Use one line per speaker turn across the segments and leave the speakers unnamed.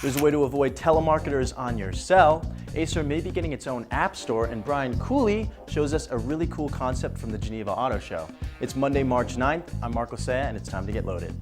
There's a way to avoid telemarketers on your cell. Acer may be getting its own app store, and Brian Cooley shows us a really cool concept from the Geneva Auto Show. It's Monday, March 9th. I'm Mark Lasea, and it's time to get loaded.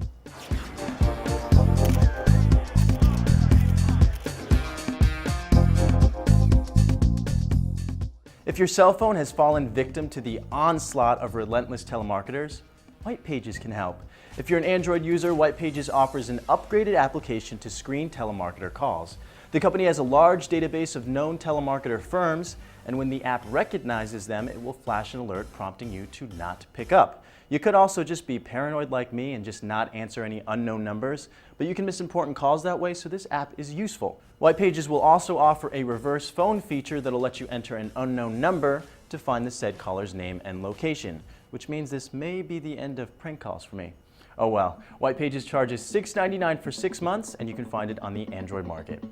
If your cell phone has fallen victim to the onslaught of relentless telemarketers, White Pages can help. If you're an Android user, White Pages offers an upgraded application to screen telemarketer calls. The company has a large database of known telemarketer firms, and when the app recognizes them, it will flash an alert prompting you to not pick up. You could also just be paranoid like me and just not answer any unknown numbers, but you can miss important calls that way, so this app is useful. White Pages will also offer a reverse phone feature that'll let you enter an unknown number to find the said caller's name and location, which means this may be the end of prank calls for me. Oh well, White Pages charges $6.99 for 6 months, and you can find it on the Android market.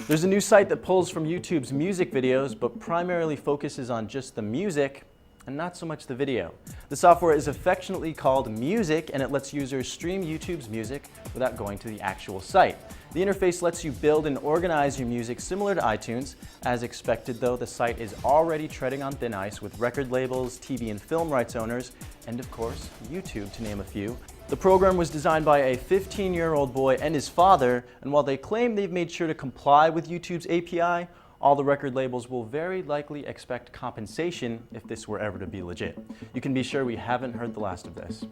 There's a new site that pulls from YouTube's music videos, but primarily focuses on just the music and not so much the video. The software is affectionately called Muziic, and it lets users stream YouTube's music without going to the actual site. The interface lets you build and organize your music similar to iTunes. As expected though, the site is already treading on thin ice with record labels, TV and film rights owners, and of course, YouTube to name a few. The program was designed by a 15-year-old boy and his father, and while they claim they've made sure to comply with YouTube's API, all the record labels will very likely expect compensation if this were ever to be legit. You can be sure we haven't heard the last of this.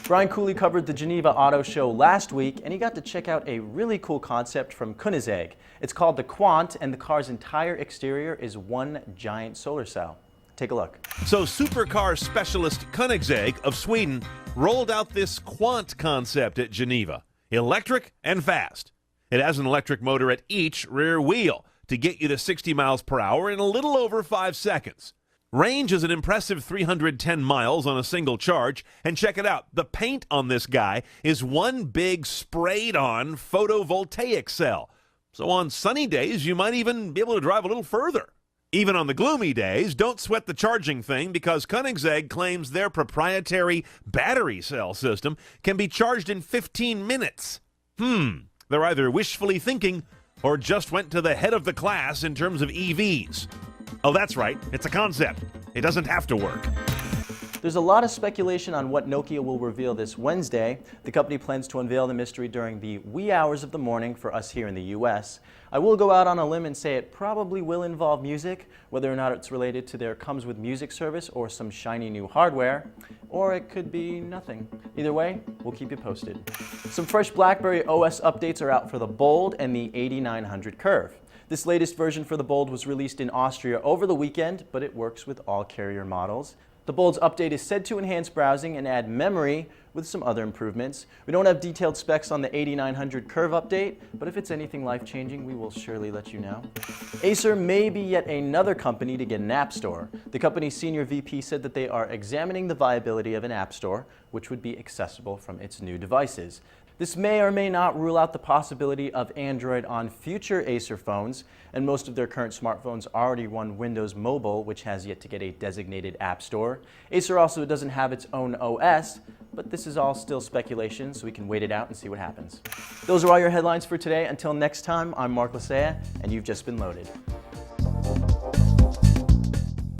Brian Cooley covered the Geneva Auto Show last week, and he got to check out a really cool concept from Muziic. It's called the Quant, and the car's entire exterior is one giant solar cell. Take a look.
So supercar specialist Muziic of Sweden rolled out this Quant concept at Geneva. Electric and fast. It has an electric motor at each rear wheel to get you to 60 miles per hour in a little over 5 seconds. Range is an impressive 310 miles on a single charge, and check it out, the paint on this guy is one big sprayed-on photovoltaic cell. So on sunny days, you might even be able to drive a little further. Even on the gloomy days, don't sweat the charging thing because Koenigsegg claims their proprietary battery cell system can be charged in 15 minutes. They're either wishfully thinking or just went to the head of the class in terms of EVs. Oh, that's right, it's a concept. It doesn't have to work.
There's a lot of speculation on what Nokia will reveal this Wednesday. The company plans to unveil the mystery during the wee hours of the morning for us here in the US. I will go out on a limb and say it probably will involve music, whether or not it's related to their Comes with Music service or some shiny new hardware, or it could be nothing. Either way, we'll keep you posted. Some fresh BlackBerry OS updates are out for the Bold and the 8900 Curve. This latest version for the Bold was released in Austria over the weekend, but it works with all carrier models. The Bold's update is said to enhance browsing and add memory with some other improvements. We don't have detailed specs on the 8900 Curve update, but if it's anything life-changing, we will surely let you know. Acer may be yet another company to get an app store. The company's senior VP said that they are examining the viability of an app store, which would be accessible from its new devices. This may or may not rule out the possibility of Android on future Acer phones, and most of their current smartphones already run Windows Mobile, which has yet to get a designated app store. Acer also doesn't have its own OS, but this is all still speculation, so we can wait it out and see what happens. Those are all your headlines for today. Until next time, I'm Mark Lasea, and you've just been loaded.